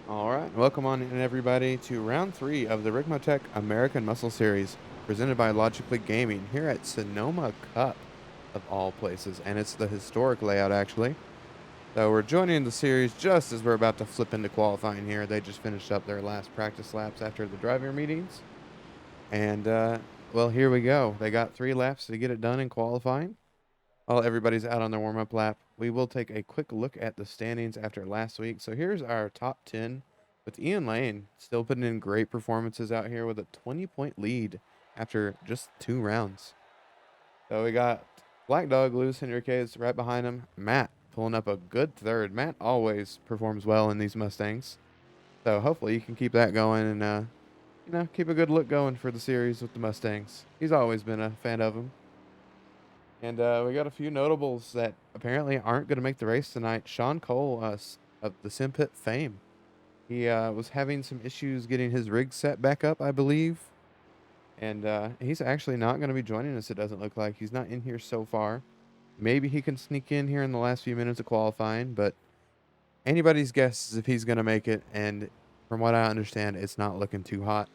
All right, welcome on in everybody to round three of the Ricmotech American Muscle Series, presented by Logically Gaming here at Sonoma Cup, of all places, and it's the historic layout actually. So we're joining the series just as we're about to flip into qualifying here. They just finished up their last practice laps after the driver meetings, and well, here we go. They got 3 laps to get it done in qualifying. While everybody's out on their warm-up lap, we will take a quick look at the standings after last week. So here's our top 10 with Ian Lane still putting in great performances out here with a 20-point lead after just 2 rounds. So we got Black Dog Luis Henriquez right behind him. Matt pulling up a good third. Matt always performs well in these Mustangs. So hopefully you can keep that going and keep a good look going for the series with the Mustangs. He's always been a fan of them. And we got a few notables that apparently aren't going to make the race tonight. Sean Cole, of the Simpit fame. He was having some issues getting his rig set back up, I believe. And he's actually not going to be joining us, it doesn't look like. He's not in here so far. Maybe he can sneak in here in the last few minutes of qualifying, but anybody's guess is if he's going to make it. And from what I understand, it's not looking too hot.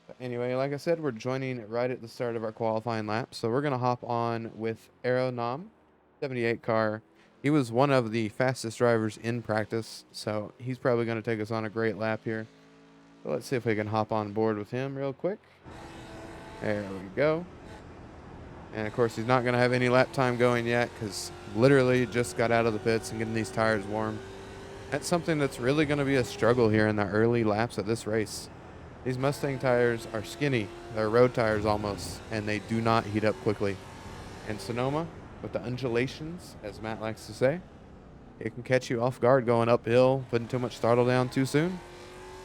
But anyway, like I said, we're joining right at the start of our qualifying lap. So we're going to hop on with Aero Nam, 78 car. He was one of the fastest drivers in practice, so he's probably going to take us on a great lap here. So let's see if we can hop on board with him real quick. There we go. And of course, he's not going to have any lap time going yet because literally just got out of the pits and getting these tires warm. That's something that's really going to be a struggle here in the early laps of this race. These Mustang tires are skinny. They're road tires almost, and they do not heat up quickly. And Sonoma, with the undulations, as Matt likes to say, it can catch you off guard going uphill, putting too much throttle down too soon.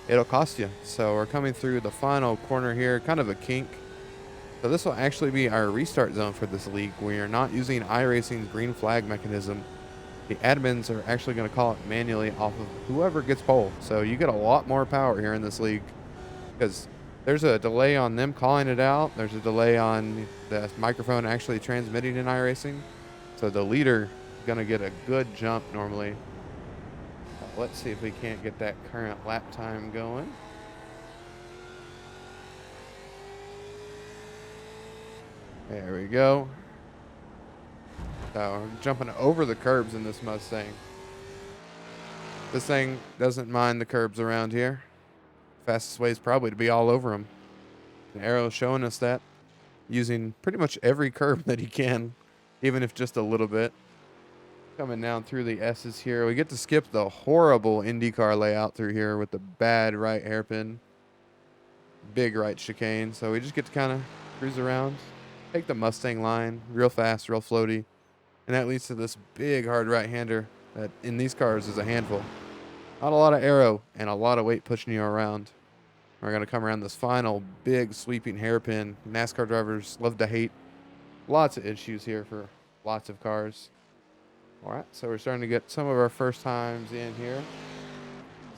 It'll cost you. So we're coming through the final corner here, kind of a kink. So this will actually be our restart zone for this league. We are not using iRacing's green flag mechanism. The admins are actually going to call it manually off of whoever gets pole. So you get a lot more power here in this league because there's a delay on them calling it out. There's a delay on the microphone actually transmitting in iRacing. So the leader is going to get a good jump normally. Let's see if we can't get that current lap time going. There we go. So we're jumping over the curbs in this Mustang. This thing doesn't mind the curbs around here. Fastest way is probably to be all over them. The arrow showing us that, using pretty much every curb that he can, even if just a little bit. Coming down through the S's here. We get to skip the horrible IndyCar layout through here with the bad right hairpin. Big right chicane. So we just get to kind of cruise around. Take the Mustang line real fast, real floaty. And that leads to this big hard right-hander that in these cars is a handful. Not a lot of aero and a lot of weight pushing you around. We're going to come around this final big sweeping hairpin. NASCAR drivers love to hate. Lots of issues here for lots of cars. All right, so we're starting to get some of our first times in here.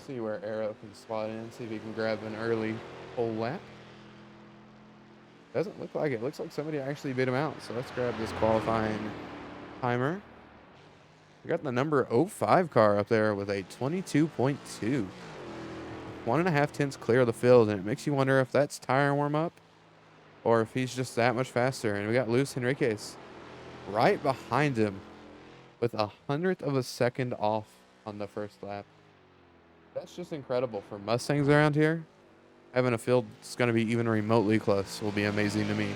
See where Aero can slot in, see if he can grab an early pole lap. Doesn't look like it. Looks like somebody actually beat him out. So let's grab this qualifying timer. We got the number 05 car up there with a 22.2. 1.5 tenths clear of the field, and it makes you wonder if that's tire warm up or if he's just that much faster. And we got Luis Henriquez right behind him with 100th of a second off on the first lap. That's just incredible for Mustangs around here. Having a field that's going to be even remotely close will be amazing to me.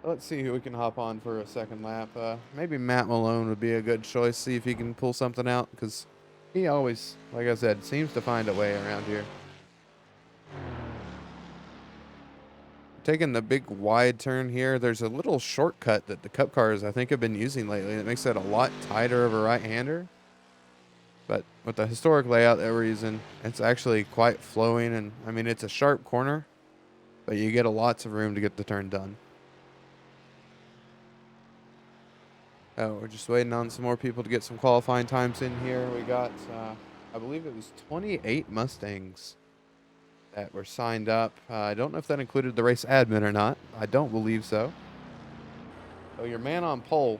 Let's see who we can hop on for a second lap. Maybe Matt Malone would be a good choice. See if he can pull something out because he always, like I said, seems to find a way around here. Taking the big wide turn here, there's a little shortcut that the Cup cars I think have been using lately that makes it a lot tighter of a right-hander. But with the historic layout that we're using, it's actually quite flowing. And, I mean, it's a sharp corner, but you get lots of room to get the turn done. Oh, we're just waiting on some more people to get some qualifying times in here. We got, I believe it was 28 Mustangs that were signed up. I don't know if that included the race admin or not. I don't believe so. So your man on pole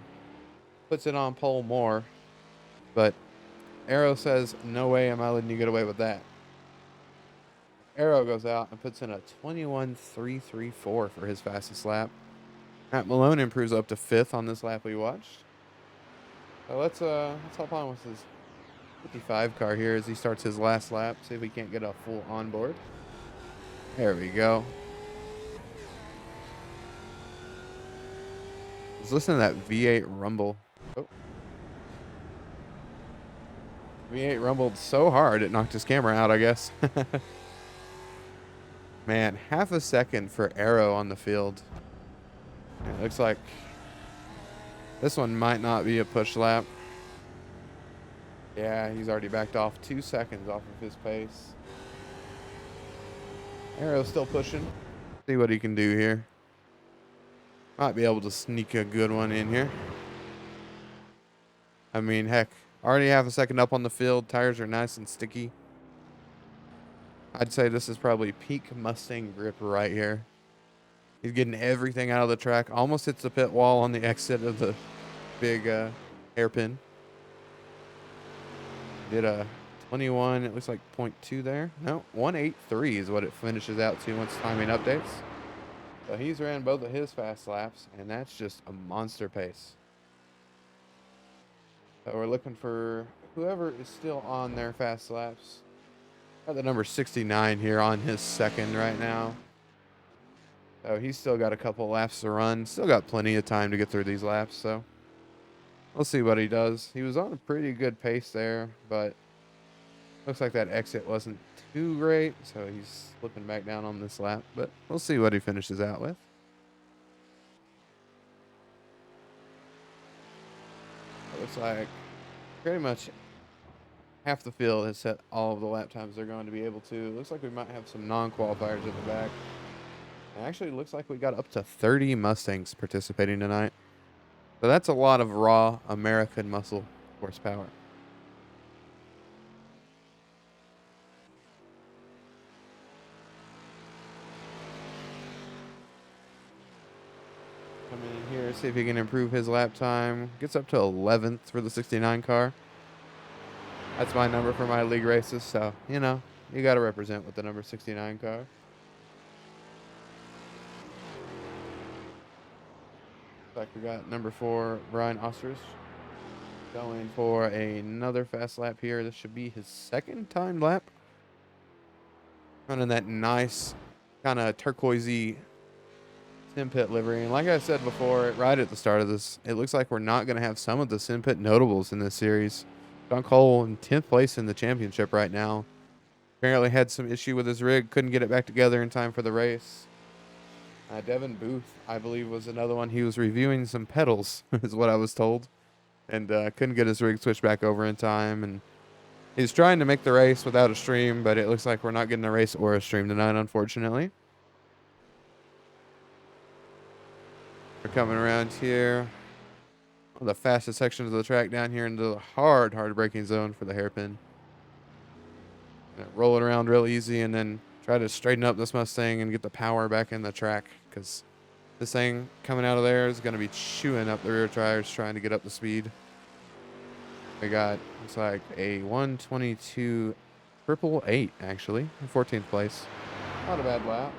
puts it on pole more, but Arrow says, no way am I letting you get away with that. Arrow goes out and puts in a 21.334 for his fastest lap. Matt Malone improves up to 5th on this lap we watched. So let's hop on with his 55 car here as he starts his last lap. See if we can't get a full onboard. There we go. Let's listen to that V8 rumble. Oh. V8 rumbled so hard it knocked his camera out, I guess. Man, half a second for Arrow on the field. It looks like this one might not be a push lap. Yeah, he's already backed off 2 seconds off of his pace. Arrow's still pushing. See what he can do here. Might be able to sneak a good one in here. I mean, heck, already half a second up on the field. Tires are nice and sticky. I'd say this is probably peak Mustang grip right here. He's getting everything out of the track. Almost hits the pit wall on the exit of the big hairpin. Did a 21, it looks like 0.2 there. No, 183 is what it finishes out to once timing updates. So he's ran both of his fast laps, and that's just a monster pace. So we're looking for whoever is still on their fast laps. Got the number 69 here on his second right now. So he's still got a couple laps to run. Still got plenty of time to get through these laps, so we'll see what he does. He was on a pretty good pace there, but looks like that exit wasn't too great, so he's slipping back down on this lap, but we'll see what he finishes out with. It looks like pretty much half the field has set all of the lap times they're going to be able to. Looks like we might have some non-qualifiers at the back. It actually looks like we got up to 30 Mustangs participating tonight. So that's a lot of raw American muscle horsepower. Come in here, see if he can improve his lap time. Gets up to 11th for the 69 car. That's my number for my league races, so, you know, you got to represent with the number 69 car. Like we got number 4, Brian Ostrich, going for another fast lap here. This should be his second time lap. Running that nice kind of turquoisey sim pit livery. And like I said before, right at the start of this, it looks like we're not going to have some of the sim pit notables in this series. John Cole in 10th place in the championship right now. Apparently had some issue with his rig. Couldn't get it back together in time for the race. Devin Booth, I believe, was another one. He was reviewing some pedals, is what I was told. And couldn't get his rig switched back over in time. And he's trying to make the race without a stream, but it looks like we're not getting a race or a stream tonight, unfortunately. We're coming around here. One of the fastest sections of the track down here into the hard braking zone for the hairpin. Roll it around real easy and then try to straighten up this Mustang and get the power back in the track, because this thing coming out of there is going to be chewing up the rear tires trying to get up the speed. We got, looks like a 122 888 actually, in 14th place. Not a bad lap.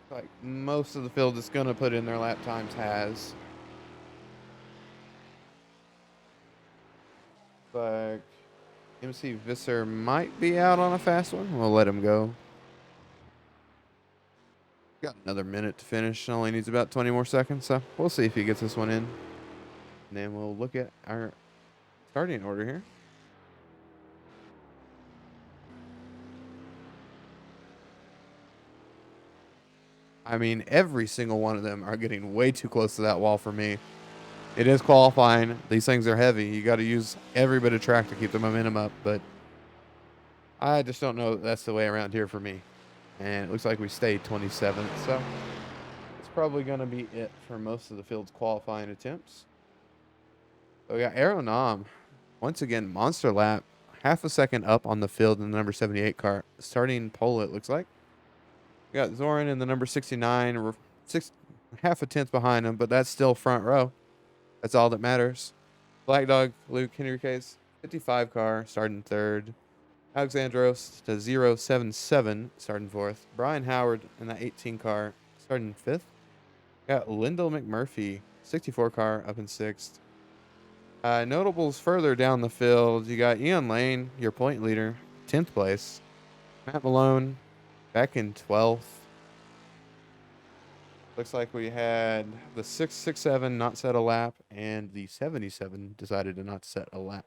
Like most of the field that's going to put in their lap times has. Like MC Visser might be out on a fast one. We'll let him go. Got another minute to finish. Only needs about 20 more seconds, so we'll see if he gets this one in. And then we'll look at our starting order here. I mean, every single one of them are getting way too close to that wall for me. It is qualifying. These things are heavy. You got to use every bit of track to keep the momentum up, but I just don't know that that's the way around here for me. And it looks like we stayed 27th, so it's probably going to be it for most of the field's qualifying attempts. So we got Aeronam. Once again, monster lap. Half a second up on the field in the number 78 car. Starting pole, it looks like. We got Zoran in the number 69. Half a tenth behind him, but that's still front row. That's all that matters. Black Dog, Luke Henriquez, 55 car, starting third. Alexandros to 077, starting fourth. Brian Howard in that 18 car, starting fifth. Got Lyndall McMurphy, 64 car, up in sixth. Notables further down the field, you got Ian Lane, your point leader, 10th place. Matt Malone, back in 12th. Looks like we had the 667 not set a lap, and the 77 decided to not set a lap.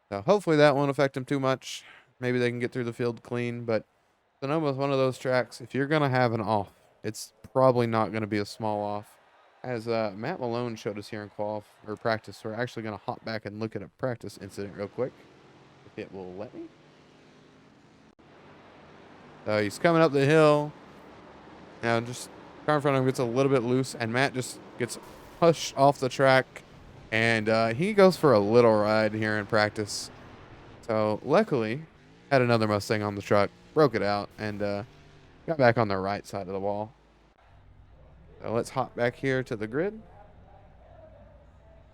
So hopefully that won't affect them too much. Maybe they can get through the field clean, but Sonoma is one of those tracks. If you're going to have an off, it's probably not going to be a small off. As Matt Malone showed us here in practice, we're actually going to hop back and look at a practice incident real quick, if it will let me. So he's coming up the hill. Now just car in front of him gets a little bit loose, and Matt just gets pushed off the track, and he goes for a little ride here in practice. So luckily, had another Mustang on the truck, broke it out, and got back on the right side of the wall. So let's hop back here to the grid.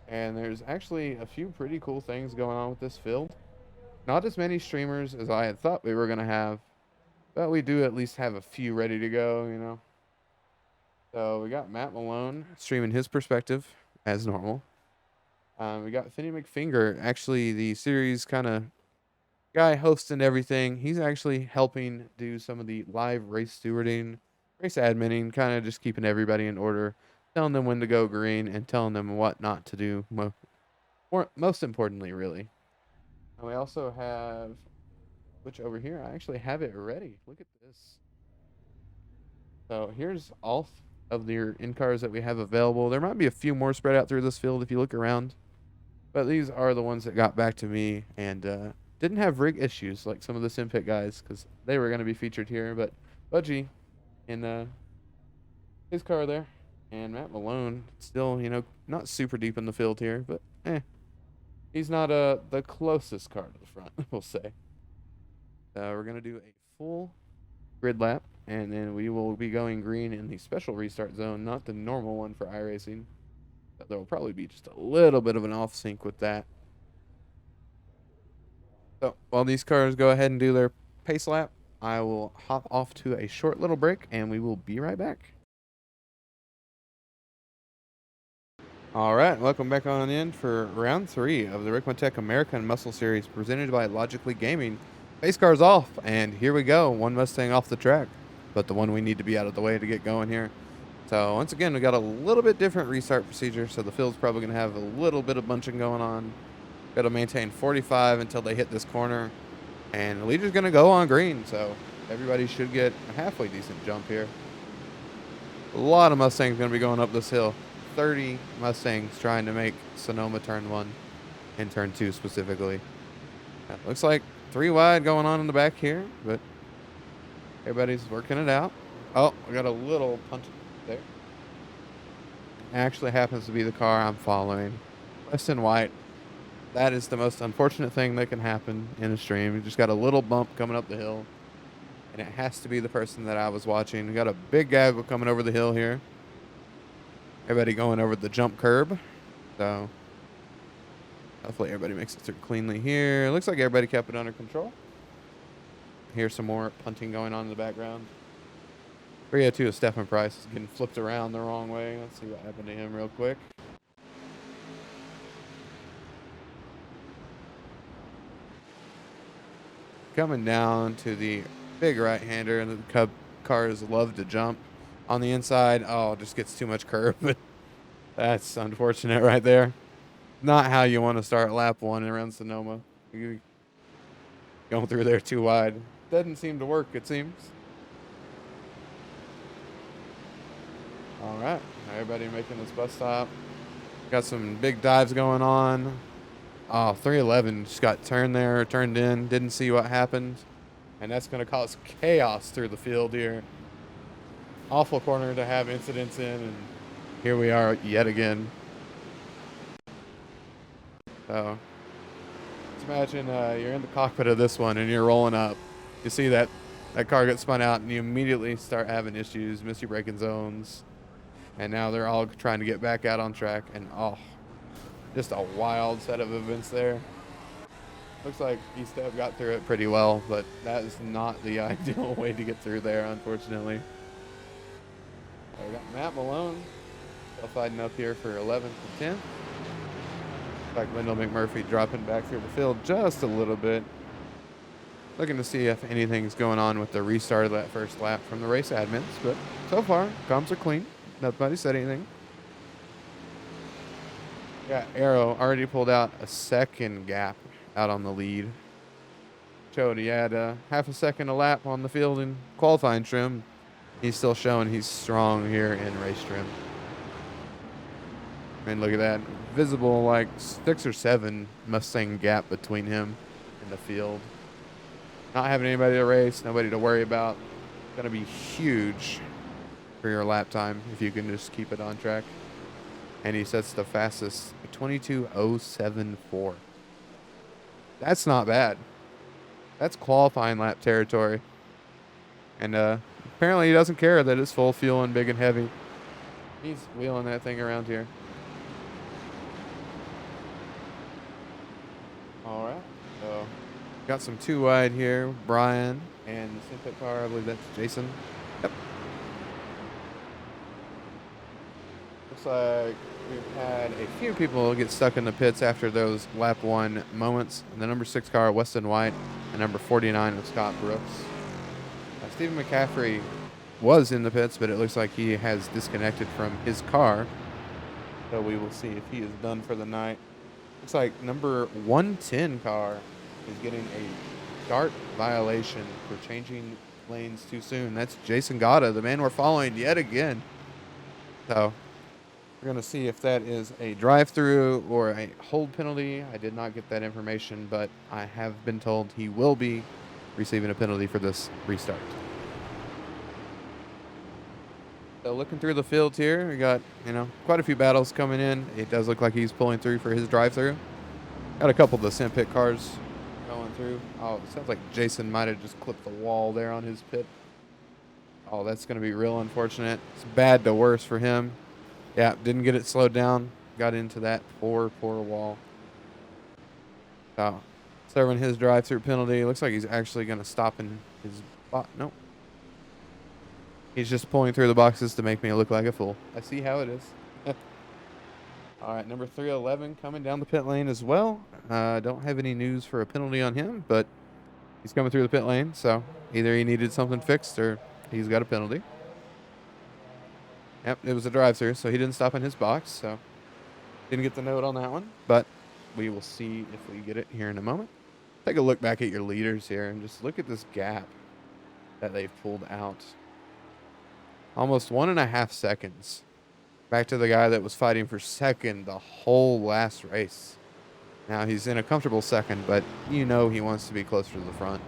And there's actually a few pretty cool things going on with this field. Not as many streamers as I had thought we were going to have, but we do at least have a few ready to go, you know. So we got Matt Malone streaming his perspective as normal. We got Finney McFinger, actually the series kind of guy hosting everything. He's actually helping do some of the live race stewarding, race adminning, kind of just keeping everybody in order, telling them when to go green and telling them what not to do. Most importantly, really. And we also have, which over here, I actually have it ready. Look at this. So here's all of the in-cars that we have available. There might be a few more spread out through this field if you look around. But these are the ones that got back to me and didn't have rig issues like some of the Simpit guys because they were going to be featured here. But Budgie in his car there, and Matt Malone still, you know, not super deep in the field here, but he's not the closest car to the front, we'll say. We're going to do a full grid lap, and then we will be going green in the special restart zone, not the normal one for iRacing. There will probably be just a little bit of an off sync with that. So while these cars go ahead and do their pace lap, I will hop off to a short little break, and we will be right back. All right, welcome back on in for round 3 of the Ricmotech American Muscle Series presented by Logically Gaming. Pace car's off, and here we go. One Mustang off the track, but the one we need to be out of the way to get going here. So once again, we got a little bit different restart procedure, so the field's probably going to have a little bit of bunching going on. Got to maintain 45 until they hit this corner, and the leader's going to go on green, so everybody should get a halfway decent jump here. A lot of Mustangs going to be going up this hill. 30 Mustangs trying to make Sonoma turn 1 and turn 2 specifically. Looks like 3 wide going on in the back here, but everybody's working it out. Oh, we got a little punch there. Actually happens to be the car I'm following. Weston White. That is the most unfortunate thing that can happen in a stream. You just got a little bump coming up the hill, and it has to be the person that I was watching. We got a big gaggle coming over the hill here. Everybody going over the jump curb. So hopefully everybody makes it through cleanly here. Looks like everybody kept it under control. Here's some more punting going on in the background. 302 of Stephen Price is getting flipped around the wrong way. Let's see what happened to him real quick. Coming down to the big right-hander, and the Cub cars love to jump on the inside. Oh, just gets too much curve. That's unfortunate right there. Not how you want to start lap 1 around Sonoma. You going through there too wide. Doesn't seem to work, it seems. All right, everybody making this bus stop. Got some big dives going on. Oh, 311 just got turned in, didn't see what happened. And that's going to cause chaos through the field here. Awful corner to have incidents in, and here we are yet again. So, let's imagine you're in the cockpit of this one and you're rolling up. You see that car gets spun out and you immediately start having issues, miss your braking zones. And now they're all trying to get back out on track. And oh, just a wild set of events there. Looks like East Step got through it pretty well, but that is not the ideal way to get through there, unfortunately. We got Matt Malone fighting up here for 11th and 10th. Like Wendell McMurphy dropping back through the field just a little bit. Looking to see if anything's going on with the restart of that first lap from the race admins, but so far, comms are clean. Nobody said anything. Yeah, Arrow already pulled out a second gap out on the lead. Showed he had half a second a lap on the field in qualifying trim. He's still showing he's strong here in race trim. And look at that. Visible like 6 or 7 Mustang gap between him and the field. Not having anybody to race, nobody to worry about. Going to be huge for your lap time if you can just keep it on track. And he sets the fastest 22.074. That's not bad. That's qualifying lap territory. And apparently he doesn't care that it's full fuel and big and heavy. He's wheeling that thing around here. All right. So got some 2 wide here. Brian and the Synthetic car. I believe that's Jason. Yep. Looks like we've had a few people get stuck in the pits after those lap 1 moments. And the number 6 car, Weston White, and number 49 was Scott Brooks. Stephen McCaffrey was in the pits, but it looks like he has disconnected from his car. So we will see if he is done for the night. Looks like number 110 car is getting a start violation for changing lanes too soon. That's Jason Gata, the man we're following yet again. So we're going to see if that is a drive-through or a hold penalty. I did not get that information, but I have been told he will be receiving a penalty for this restart. So looking through the field here, we got, quite a few battles coming in. It does look like he's pulling through for his drive-through. Got a couple of the Sim Pit cars going through. Oh, it sounds like Jason might have just clipped the wall there on his pit. Oh, that's going to be real unfortunate. It's bad to worse for him. Yeah, didn't get it slowed down. Got into that poor wall. So, serving his drive-through penalty. Looks like he's actually going to stop in his spot. Nope. He's just pulling through the boxes to make me look like a fool. I see how it is. All right, number 311 coming down the pit lane as well. Don't have any news for a penalty on him, but he's coming through the pit lane, so either he needed something fixed or he's got a penalty. Yep, it was a drive-through, so he didn't stop in his box, so didn't get the note on that one, but we will see if we get it here in a moment. Take a look back at your leaders here and just look at this gap that they've pulled out. Almost 1.5 seconds. Back to the guy that was fighting for second the whole last race. Now he's in a comfortable second, but he wants to be closer to the front.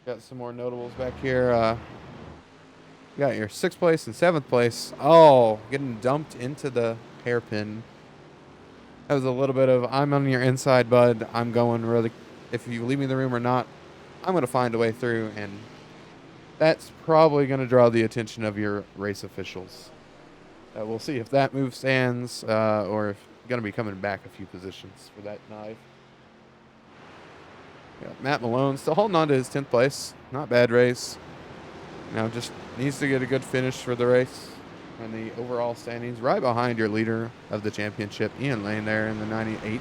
Got some more notables back here. You got your 6th place and 7th place. Oh, getting dumped into the hairpin. That was a little bit of, I'm on your inside, bud. I'm going really, if you leave me in the room or not, I'm going to find a way through, and that's probably going to draw the attention of your race officials. We'll see if that move stands or if going to be coming back a few positions for that knife. Got Matt Malone still holding on to his 10th place. Not bad race. Just needs to get a good finish for the race. And the overall standings right behind your leader of the championship, Ian Lane, there in the 98.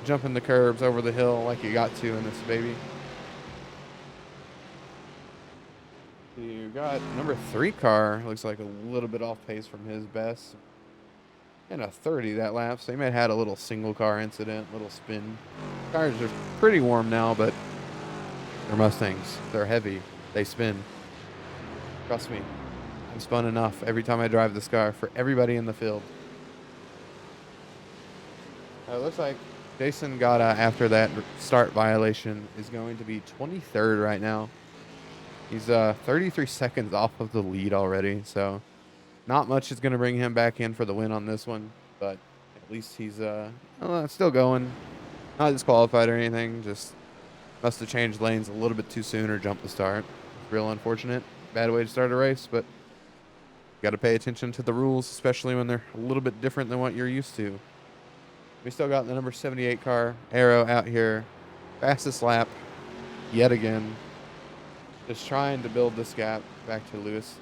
Jumping the curbs over the hill like you got to in this baby. You got number 3 car. Looks like a little bit off pace from his best. And a 30 that lap. So he may have had a little single car incident, little spin. Tires are pretty warm now, but they're Mustangs. They're heavy. They spin. Trust me. I'm spun enough every time I drive this car for everybody in the field. It looks like Jason Gata, after that start violation, is going to be 23rd right now. He's 33 seconds off of the lead already, so not much is going to bring him back in for the win on this one, but at least he's still going. Not disqualified or anything, just Must have changed lanes a little bit too soon or jumped the start. Real unfortunate. Bad way to start a race, but got to pay attention to the rules, especially when they're a little bit different than what you're used to. We still got the number 78 car, Arrow, out here. Fastest lap yet again. Just trying to build this gap back to Lewis.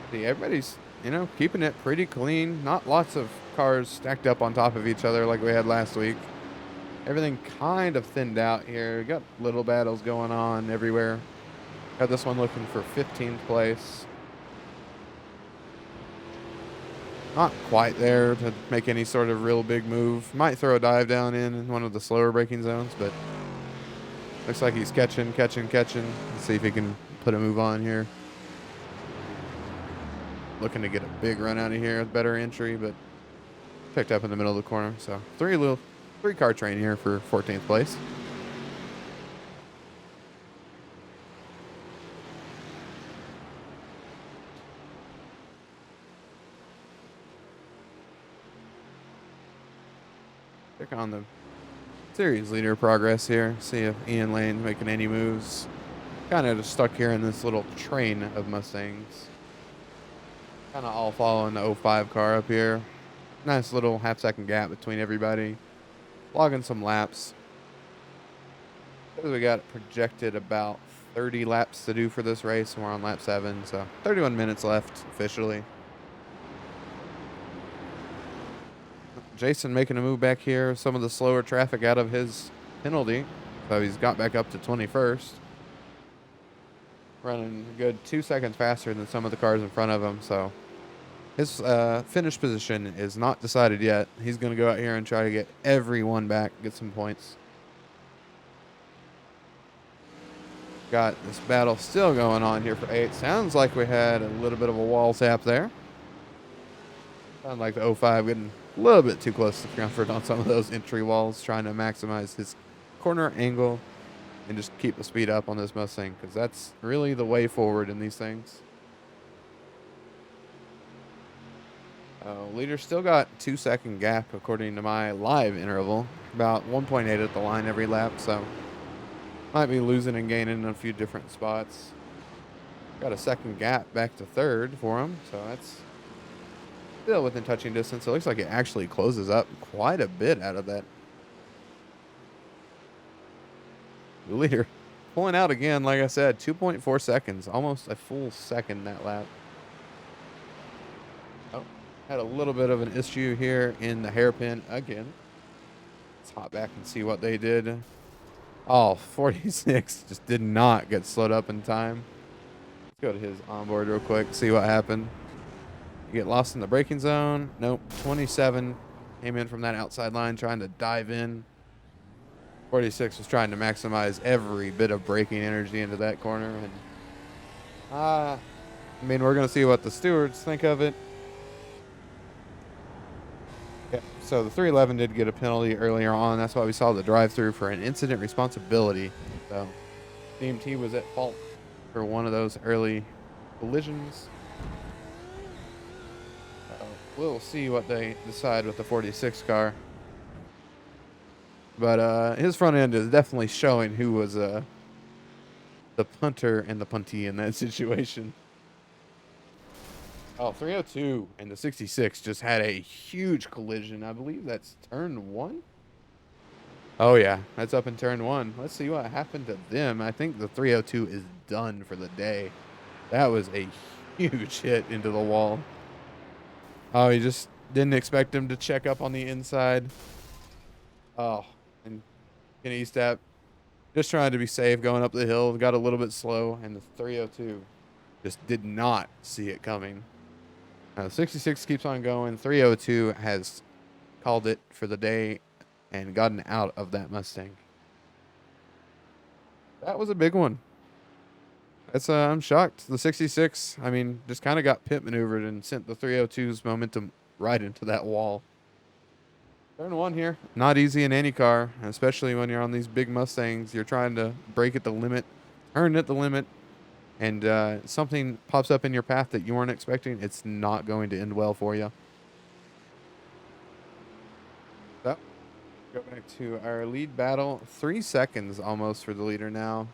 See, everybody's, keeping it pretty clean. Not lots of cars stacked up on top of each other like we had last week. Everything kind of thinned out here. We got little battles going on everywhere. Got this one looking for 15th place. Not quite there to make any sort of real big move. Might throw a dive down in one of the slower braking zones, but looks like he's catching. Let's see if he can put a move on here. Looking to get a big run out of here with better entry, but picked up in the middle of the corner. So three car train here for 14th place. Check on the series leader progress here. See if Ian Lane making any moves. Kind of just stuck here in this little train of Mustangs. Kind of all following the 05 car up here. Nice little half-second gap between everybody. Logging some laps. We got projected about 30 laps to do for this race, and we're on lap 7, so 31 minutes left officially. Jason making a move back here. Some of the slower traffic out of his penalty, so he's got back up to 21st. Running a good 2 seconds faster than some of the cars in front of him, so his finish position is not decided yet. He's going to go out here and try to get everyone back, get some points. Got this battle still going on here for 8. Sounds like we had a little bit of a wall tap there. Sounds like the 05 getting a little bit too close to comfort on some of those entry walls, trying to maximize his corner angle and just keep the speed up on this Mustang, because that's really the way forward in these things. Leader still got 2-second gap according to my live interval. About 1.8 at the line every lap, so might be losing and gaining in a few different spots. Got a second gap back to 3rd for him, so that's still within touching distance. It looks like it actually closes up quite a bit out of that. The leader pulling out again, like I said, 2.4 seconds, almost a full second that lap. Oh, had a little bit of an issue here in the hairpin again. Let's hop back and see what they did. Oh, 46 just did not get slowed up in time. Let's go to his onboard real quick, see what happened. You get lost in the braking zone. Nope, 27 came in from that outside line trying to dive in. 46 was trying to maximize every bit of braking energy into that corner. And we're going to see what the stewards think of it. Yeah, so the 311 did get a penalty earlier on. That's why we saw the drive-through for an incident responsibility. So Team T was at fault for one of those early collisions. We'll see what they decide with the 46 car. But his front end is definitely showing who was the punter and the puntee in that situation. Oh, 302 and the 66 just had a huge collision. I believe that's turn 1. Oh, yeah, that's up in turn 1. Let's see what happened to them. I think the 302 is done for the day. That was a huge hit into the wall. Oh, he just didn't expect him to check up on the inside. Oh, and Kenny Estap just trying to be safe going up the hill. Got a little bit slow, and the 302 just did not see it coming. 66 keeps on going. 302 has called it for the day and gotten out of that Mustang. That was a big one. That's I'm shocked. The 66, just kind of got pit maneuvered and sent the 302's momentum right into that wall. Turn 1 here. Not easy in any car, especially when you're on these big Mustangs. You're trying to brake at the limit, turn at the limit, and something pops up in your path that you weren't expecting. It's not going to end well for you. Go back to our lead battle. 3 seconds almost for the leader now.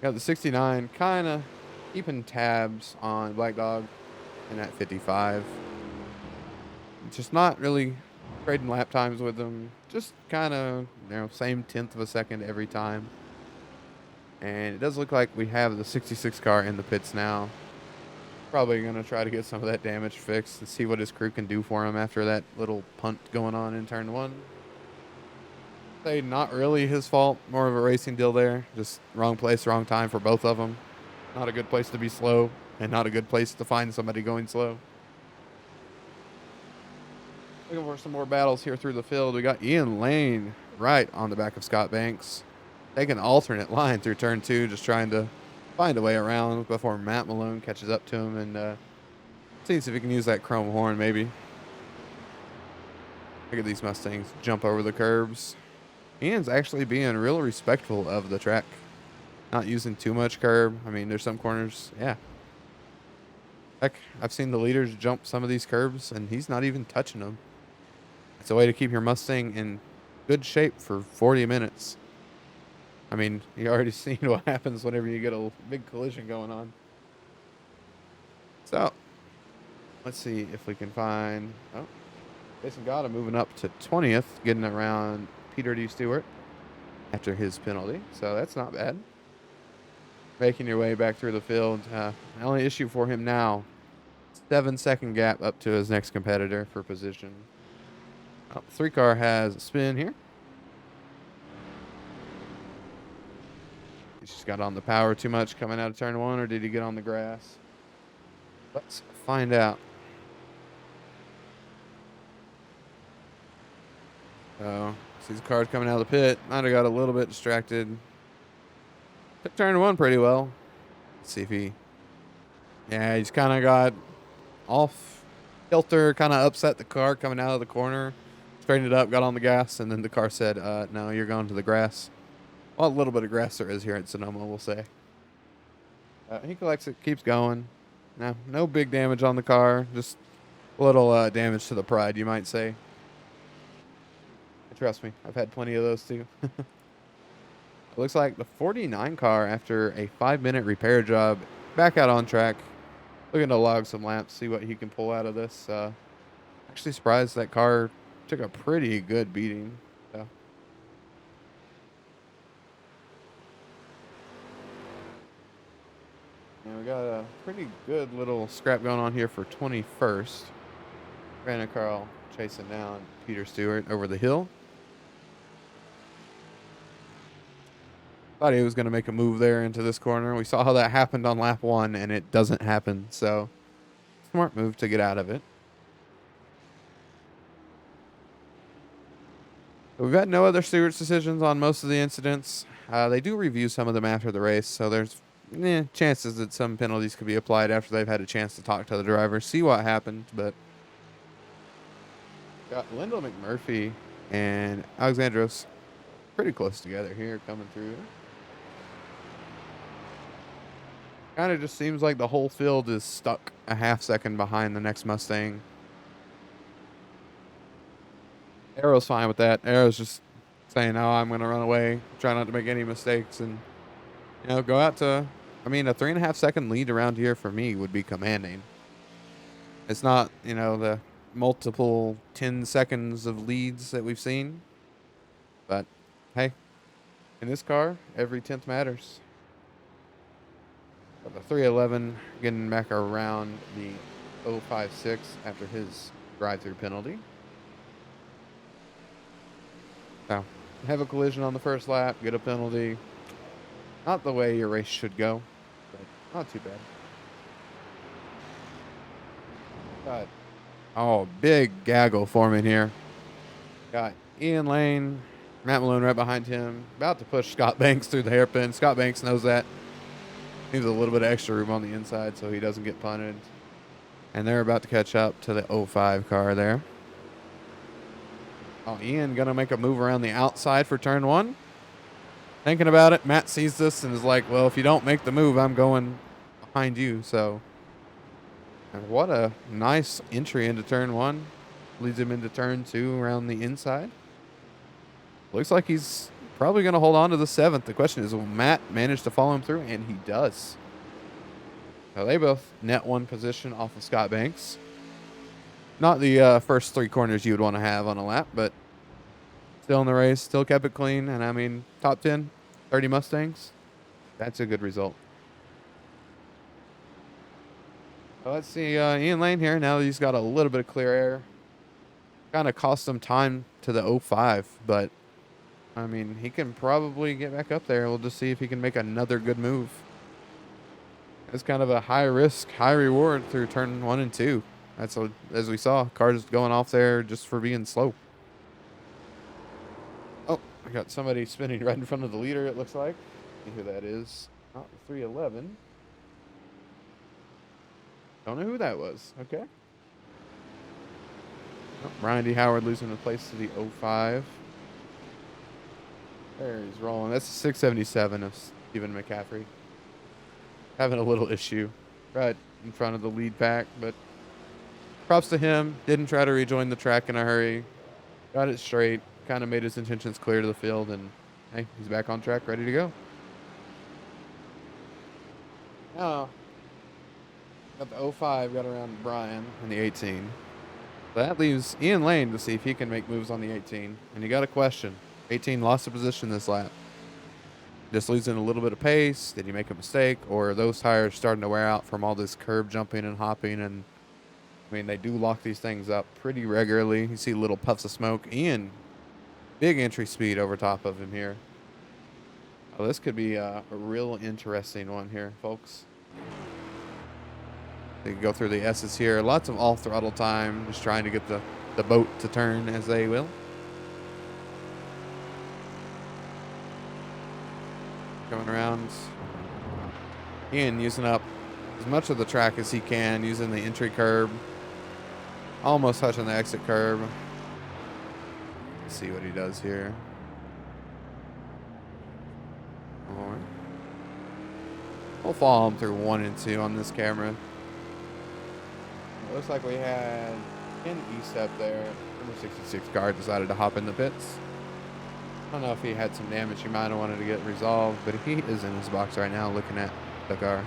Got the 69 kind of keeping tabs on Black Dog and at 55. Just not really trading lap times with them. Just kind of, same tenth of a second every time. And it does look like we have the 66 car in the pits now. Probably going to try to get some of that damage fixed and see what his crew can do for him after that little punt going on in turn one. Say not really his fault, more of a racing deal there. Just wrong place, wrong time for both of them. Not a good place to be slow, and not a good place to find somebody going slow. Looking for some more battles here through the field. We got Ian Lane right on the back of Scott Banks. Taking an alternate line through turn two, just trying to find a way around before Matt Malone catches up to him and sees if he can use that chrome horn maybe. Look at these Mustangs jump over the curbs. Ian's actually being real respectful of the track. Not using too much curb. I mean, there's some corners, yeah. Heck, I've seen the leaders jump some of these curbs, and he's not even touching them. It's a way to keep your Mustang in good shape for 40 minutes. I mean, you already seen what happens whenever you get a big collision going on. So, let's see if we can find... Oh, Jason Gotta moving up to 20th, getting around Peter D. Stewart after his penalty. So, that's not bad. Making your way back through the field. The only issue for him now, 7-second gap up to his next competitor for position. Oh, 3-car has a spin here. He just got on the power too much coming out of turn one, or did he get on the grass? Let's find out. So, sees the cars coming out of the pit. Might have got a little bit distracted. Took turn one pretty well. Let's see if he... Yeah, he's kind of got off kilter, kind of upset the car coming out of the corner. Straightened it up, got on the gas, and then the car said, no, you're going to the grass. Well, a little bit of grass there is here at Sonoma, we'll say. He collects it, keeps going. No big damage on the car. Just a little damage to the pride, you might say. Trust me, I've had plenty of those too. It looks like the 49 car, after a 5-minute repair job, back out on track. Looking to log some laps, see what he can pull out of this. Actually surprised that car took a pretty good beating. So. And we got a pretty good little scrap going on here for 21st. Brandon Carl chasing down Peter Stewart over the hill. Thought he was going to make a move there into this corner. We saw how that happened on lap 1, and it doesn't happen. So, smart move to get out of it. We've had no other Stewart's decisions on most of the incidents. They do review some of them after the race, so there's chances that some penalties could be applied after they've had a chance to talk to the driver, see what happened. But got Lyndall McMurphy and Alexandros pretty close together here coming through. Kind of just seems like the whole field is stuck a half second behind the next Mustang. Arrow's fine with that. Arrow's just saying, "Oh, I'm going to run away, try not to make any mistakes, and go out to." I mean, a 3.5-second lead around here for me would be commanding. It's not, the multiple 10 seconds of leads that we've seen, but hey, in this car, every 10th matters. But the 311 getting back around the 056 after his drive-through penalty. So, have a collision on the first lap, get a penalty. Not the way your race should go, but not too bad. Big gaggle forming here. Got Ian Lane, Matt Malone right behind him, about to push Scott Banks through the hairpin. Scott Banks knows that. Needs a little bit of extra room on the inside so he doesn't get punted. And they're about to catch up to the 05 car there. Ian going to make a move around the outside for turn one. Thinking about it, Matt sees this and is like, well, if you don't make the move, I'm going behind you. So, and what a nice entry into turn one. Leads him into turn two around the inside. Looks like he's probably going to hold on to the 7th. The question is, will Matt manage to follow him through? And he does. So they both net one position off of Scott Banks. Not the first 3 corners you would want to have on a lap, but still in the race, still kept it clean. And I mean, top 10, 30 Mustangs. That's a good result. So let's see Ian Lane here. Now that he's got a little bit of clear air. Kind of cost him time to the 05, but I mean, he can probably get back up there. We'll just see if he can make another good move. It's kind of a high risk, high reward through turn 1 and 2. As we saw, cars going off there just for being slow. Oh, I got somebody spinning right in front of the leader, it looks like. See who that is. Oh, 311. Don't know who that was. Okay. Oh, Brian D. Howard losing the place to the 05. There he's rolling. That's a 677 of Stephen McCaffrey. Having a little issue right in front of the lead pack, but props to him. Didn't try to rejoin the track in a hurry. Got it straight. Kind of made his intentions clear to the field, and hey, he's back on track, ready to go. Now, got the 05, got around Brian in the 18. So that leaves Ian Lane to see if he can make moves on the 18. And you got a question. 18 lost the position this lap. Just losing a little bit of pace. Did he make a mistake? Or are those tires starting to wear out from all this curb jumping and hopping? And I mean, they do lock these things up pretty regularly. You see little puffs of smoke. Ian, big entry speed over top of him here. Oh, this could be a real interesting one here, folks. They can go through the S's here. Lots of all throttle time. Just trying to get the boat to turn as they will. Coming around. Ian using up as much of the track as he can, using the entry curb. Almost touching the exit curb. Let's see what he does here. All right. We'll follow him through 1 and 2 on this camera. It looks like we had Ken Eastep there. Number 66 car decided to hop in the pits. I don't know if he had some damage he might have wanted to get resolved, but he is in his box right now looking at the car.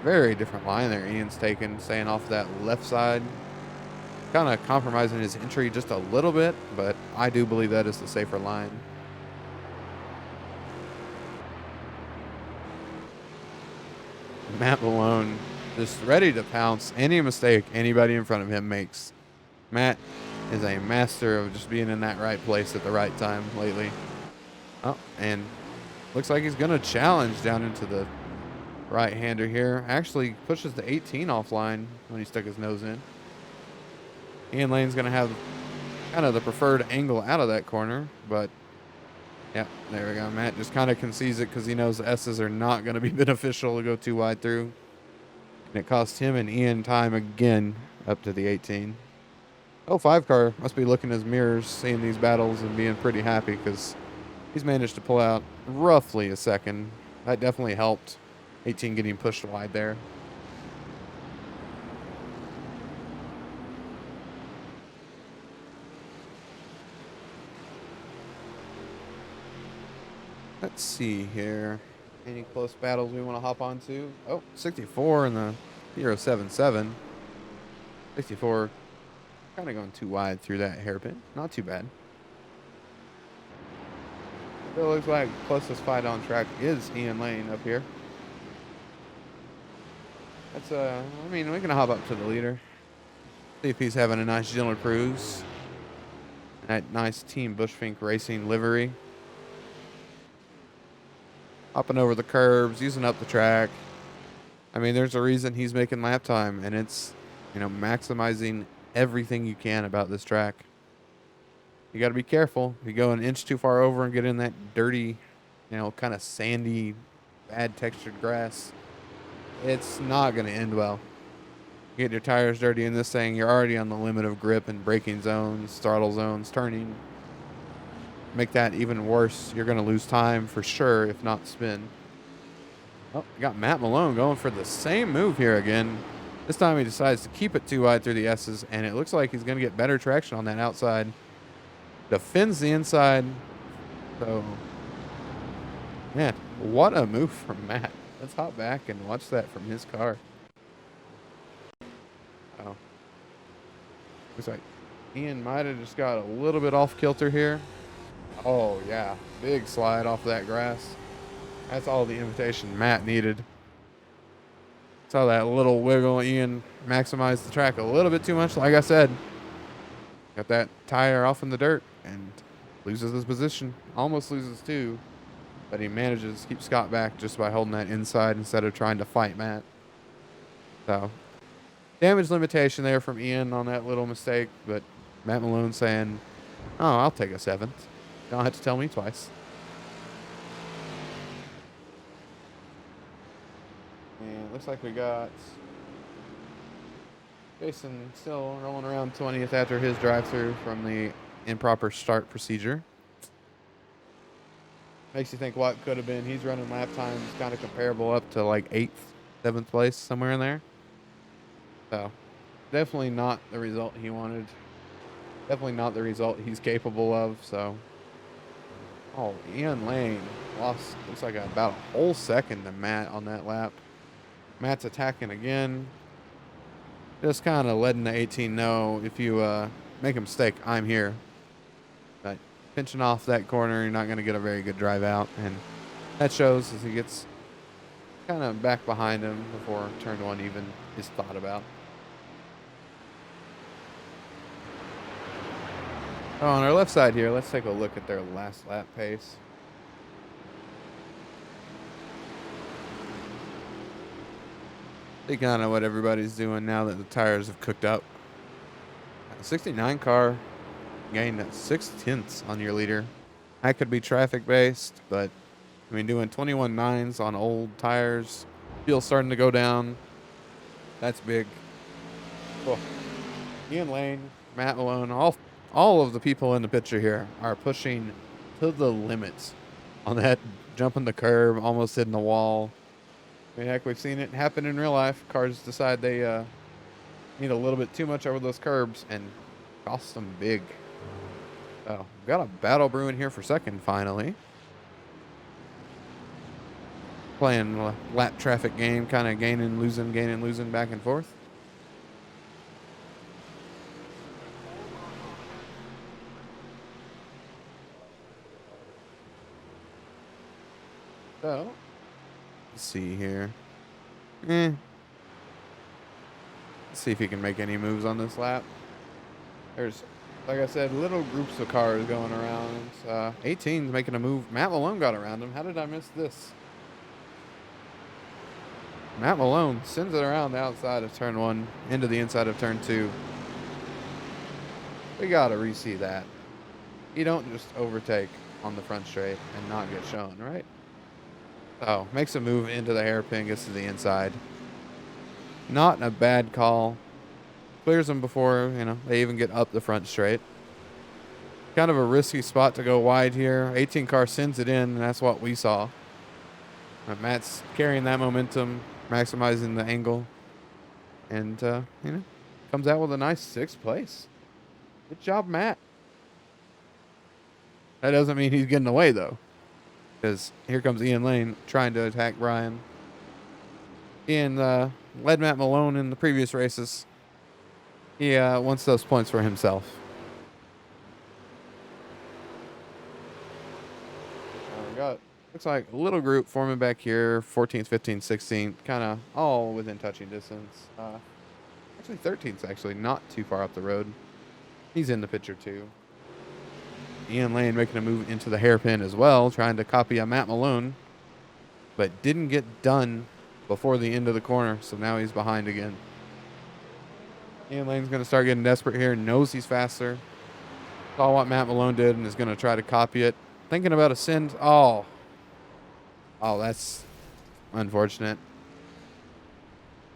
Very different line there Ian's taking, staying off that left side. Kind of compromising his entry just a little bit, but I do believe that is the safer line. Matt Malone just ready to pounce any mistake anybody in front of him makes. Matt is a master of just being in that right place at the right time lately. Oh, and looks like he's going to challenge down into the right-hander here. Actually pushes the 18 offline when he stuck his nose in. Ian Lane's going to have kind of the preferred angle out of that corner, but yeah, there we go. Matt just kind of concedes it because he knows the S's are not going to be beneficial to go too wide through. And it cost him and Ian time again up to the 18. 05 car must be looking in his mirrors, seeing these battles and being pretty happy because he's managed to pull out roughly a second. That definitely helped 18 getting pushed wide there. Let's see here. Any close battles we want to hop onto? Oh, 64 in the 077. 64 kind of going too wide through that hairpin. Not too bad. Still looks like closest fight on track is Ian Lane up here. That's I mean, we can hop up to the leader. See if he's having a nice gentle cruise. That nice Team Bushfink Racing livery. Hopping over the curbs, using up the track. I mean, there's a reason he's making lap time, and it's, you know, maximizing everything you can about this track. You got to be careful. If you go an inch too far over and get in that dirty, you know, kind of sandy, bad textured grass, it's not going to end well. You get your tires dirty in this thing, you're already on the limit of grip and braking zones, throttle zones, turning. Make that even worse. You're going to lose time for sure, if not spin. Oh, we got Matt Malone going for the same move here again. This time he decides to keep it too wide through the S's, and it looks like he's going to get better traction on that outside. defends the inside. So, man, what a move from Matt. Let's hop back and watch that from his car. Oh, looks like Ian might have just got a little bit off kilter here. Oh, yeah. Big slide off that grass. That's all the invitation Matt needed. Saw that little wiggle. Ian maximized the track a little bit too much. Like I said, got that tire off in the dirt and loses his position. Almost loses two, but he manages to keep Scott back just by holding that inside instead of trying to fight Matt. So, damage limitation there from Ian on that little mistake, but Matt Malone saying, "Oh, I'll take a seventh. Don't have to tell me twice." And looks like we got Jason still rolling around 20th after his drive-through from the improper start procedure. Makes you think what could have been. He's running lap times kind of comparable up to like 8th, 7th place, somewhere in there. So, definitely not the result he wanted. Definitely not the result he's capable of, so. Oh, Ian Lane lost, looks like about a whole second to Matt on that lap. Matt's attacking again. Just kind of letting the 18 know, if you make a mistake, I'm here. But pinching off that corner, you're not going to get a very good drive out. And that shows as he gets kind of back behind him before turn one even is thought about. Oh, on our left side here, let's take a look at their last lap pace. See kind of what everybody's doing now that the tires have cooked up. 69 car gained at 6/10 on your leader. That could be traffic based, but I mean, doing 21.9s on old tires, fuel starting to go down. That's big. Oh. Ian Lane, Matt Malone, all of the people in the picture here are pushing to the limits on that, jumping the curb, almost hitting the wall. I mean, heck, we've seen it happen in real life. Cars decide they need a little bit too much over those curbs and cost them big. Oh, we've got a battle brewing here for second, finally. Playing a lap traffic game, kind of gaining, losing, back and forth. So, let's see here. Let's see if he can make any moves on this lap. There's, like I said, little groups of cars going around. 18's making a move. Matt Malone got around him. How did I miss this? Matt Malone sends it around the outside of turn one into the inside of turn two. We got to re-see that. You don't just overtake on the front straight and not get shown, right? Oh, makes a move into the hairpin, gets to the inside. Not a bad call. Clears them before, they even get up the front straight. Kind of a risky spot to go wide here. 18 car sends it in, and that's what we saw. Matt's carrying that momentum, maximizing the angle. And, comes out with a nice 6th place. Good job, Matt. That doesn't mean he's getting away, though. Because here comes Ian Lane trying to attack Brian. Ian led Matt Malone in the previous races. He wants those points for himself. We got, looks like a little group forming back here. 14th, 15th, 16th. Kind of all within touching distance. Actually, 13th actually not too far up the road. He's in the picture too. Ian Lane making a move into the hairpin as well, trying to copy a Matt Malone, but didn't get done before the end of the corner, so now he's behind again. Ian Lane's going to start getting desperate here, knows he's faster. Saw what Matt Malone did and is going to try to copy it. Thinking about a send. Oh, that's unfortunate.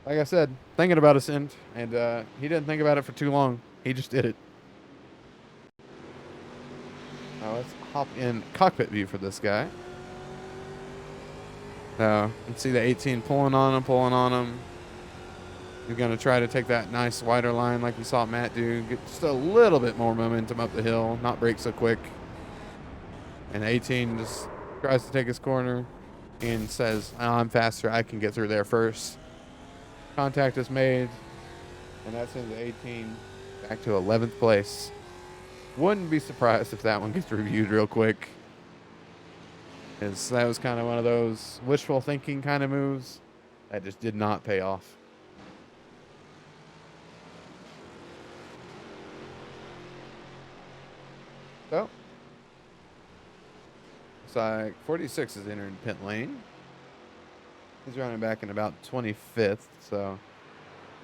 Like I said, thinking about a send, and he didn't think about it for too long. He just did it. Now let's hop in cockpit view for this guy. Let's see the 18 pulling on him. He's going to try to take that nice wider line like you saw Matt do. Get just a little bit more momentum up the hill, not break so quick. And 18 just tries to take his corner and says, "Oh, I'm faster. I can get through there first." Contact is made, and that sends 18 back to 11th place. Wouldn't be surprised if that one gets reviewed real quick, because that was kind of one of those wishful thinking kind of moves that just did not pay off. So, it's like 46 is entering pit lane. He's running back in about 25th, so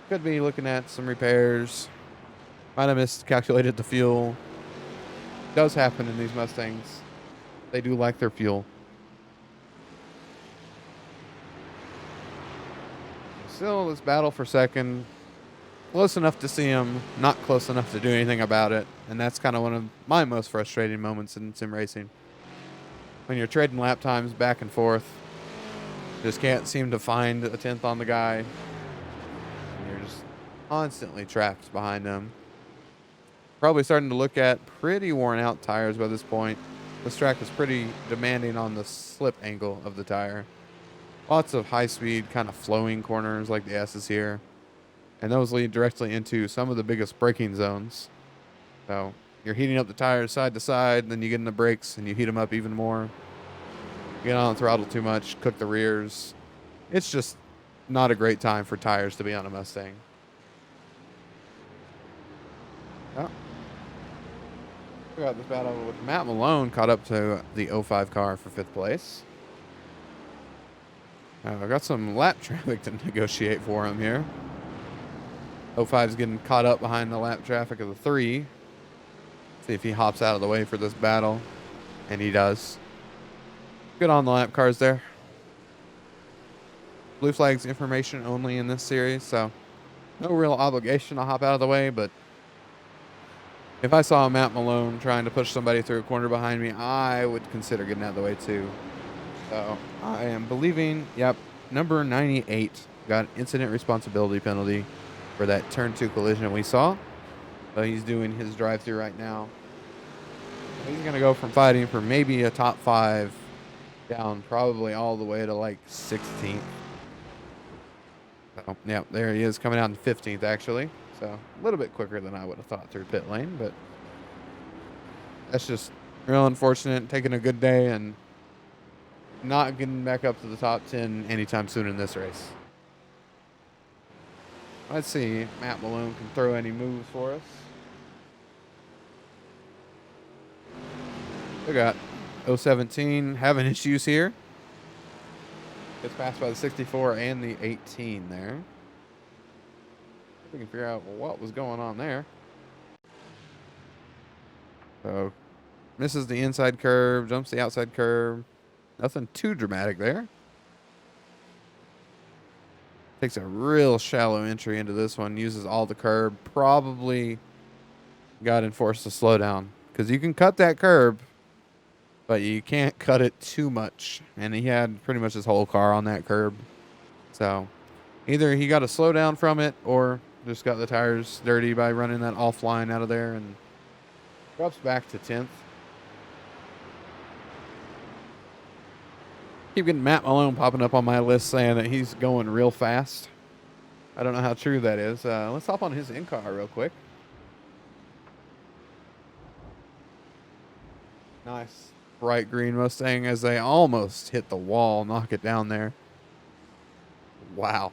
could be looking at some repairs. Might have miscalculated the fuel. Does happen in these Mustangs. They do like their fuel. Still, this battle for second. Close enough to see him, not close enough to do anything about it. And that's kind of one of my most frustrating moments in sim racing. When you're trading lap times back and forth, just can't seem to find a tenth on the guy. And you're just constantly trapped behind him. Probably starting to look at pretty worn out tires by this point. This track is pretty demanding on the slip angle of the tire. Lots of high speed, kind of flowing corners like the S's here. And those lead directly into some of the biggest braking zones. So you're heating up the tires side to side, then you get in the brakes and you heat them up even more. You get on the throttle too much, cook the rears. It's just not a great time for tires to be on a Mustang. Oh. We got this battle with Matt Malone caught up to the 05 car for 5th place. I've got some lap traffic to negotiate for him here. 05 is getting caught up behind the lap traffic of the 3. See if he hops out of the way for this battle. And he does. Good on the lap cars there. Blue flags information only in this series, so no real obligation to hop out of the way, but if I saw Matt Malone trying to push somebody through a corner behind me, I would consider getting out of the way too. So I am believing, yep, number 98 got incident responsibility penalty for that turn 2 collision we saw. So he's doing his drive-through right now. He's going to go from fighting for maybe a top 5 down probably all the way to like 16th. So, yeah, there he is coming out in 15th actually. So a little bit quicker than I would have thought through pit lane, but that's just real unfortunate. Taking a good day and not getting back up to the top 10 anytime soon in this race. Let's see if Matt Malone can throw any moves for us. We got 017 having issues here. Gets passed by the 64 and the 18 there. We can figure out what was going on there. So misses the inside curve, jumps the outside curve. Nothing too dramatic there. Takes a real shallow entry into this one, uses all the curb. Probably got enforced to slow down because you can cut that curb, but you can't cut it too much. And he had pretty much his whole car on that curb. So either he got to slow down from it or just got the tires dirty by running that offline out of there and drops back to 10th. Keep getting Matt Malone popping up on my list saying that he's going real fast. I don't know how true that is. Let's hop on his in-car real quick. Nice bright green Mustang as they almost hit the wall, knock it down there. Wow.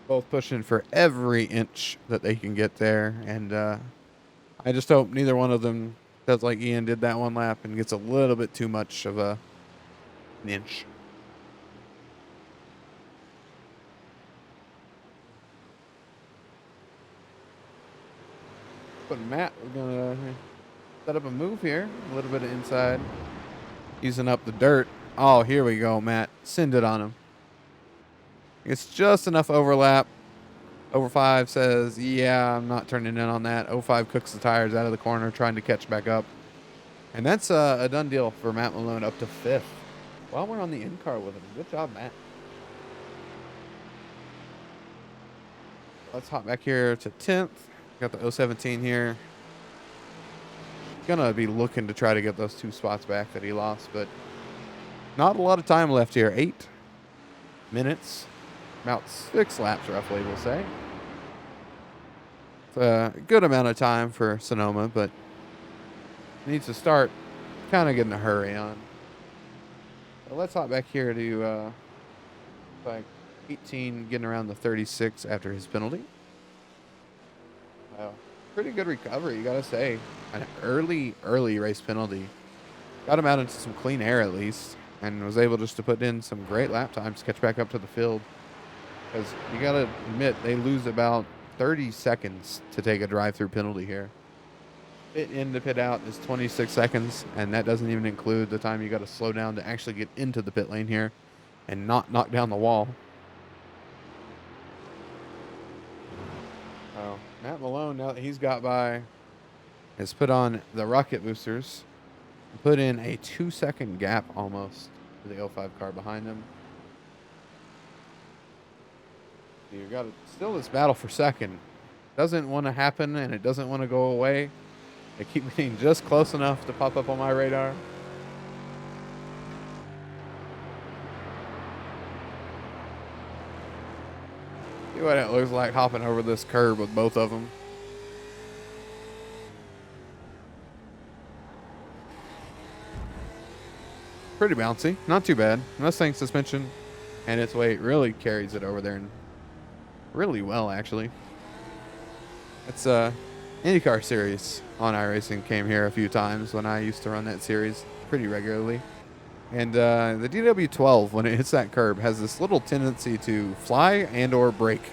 Both pushing for every inch that they can get there. And I just hope neither one of them does like Ian did that one lap and gets a little bit too much of an inch. But Matt, we're going to set up a move here. A little bit of inside. Using up the dirt. Oh, here we go, Matt. Send it on him. It's just enough overlap. 05 says, yeah, I'm not turning in on that. 05 cooks the tires out of the corner, trying to catch back up. And that's a done deal for Matt Malone up to 5th. While we're on the in-car with him. Good job, Matt. Let's hop back here to 10th. Got the 017 here. Gonna be looking to try to get those 2 spots back that he lost, but not a lot of time left here. 8 minutes, about 6 laps roughly, we'll say. It's a good amount of time for Sonoma, but needs to start kind of getting a hurry on. So let's hop back here to like 18, getting around the 36 after his penalty. Wow. Pretty good recovery, you gotta say. An early race penalty. Got him out into some clean air at least, and was able just to put in some great lap times to catch back up to the field. Because you gotta admit, they lose about 30 seconds to take a drive-through penalty here. Pit in to pit out is 26 seconds, and that doesn't even include the time you gotta slow down to actually get into the pit lane here and not knock down the wall. Oh, Matt Malone, now that he's got by, has put on the rocket boosters, put in a 2-second gap almost to the 05 car behind him. You got still this battle for second. Doesn't want to happen, and it doesn't want to go away. They keep being just close enough to pop up on my radar. See what it looks like hopping over this curb with both of them. Pretty bouncy, not too bad. Mustang suspension and its weight really carries it over there and really well, actually. It's IndyCar series on iRacing. Came here a few times when I used to run that series pretty regularly. And the DW12, when it hits that curb, has this little tendency to fly and or brake.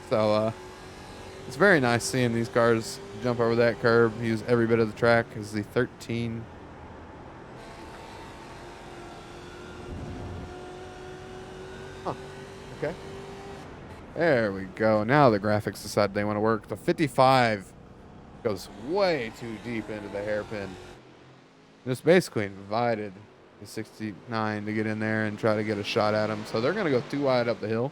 So it's very nice seeing these cars jump over that curb, use every bit of the track. Is the 13. Huh. Okay. There we go. Now the graphics decide they want to work. The 55 goes way too deep into the hairpin. Just basically invited the 69 to get in there and try to get a shot at him. So they're going to go too wide up the hill.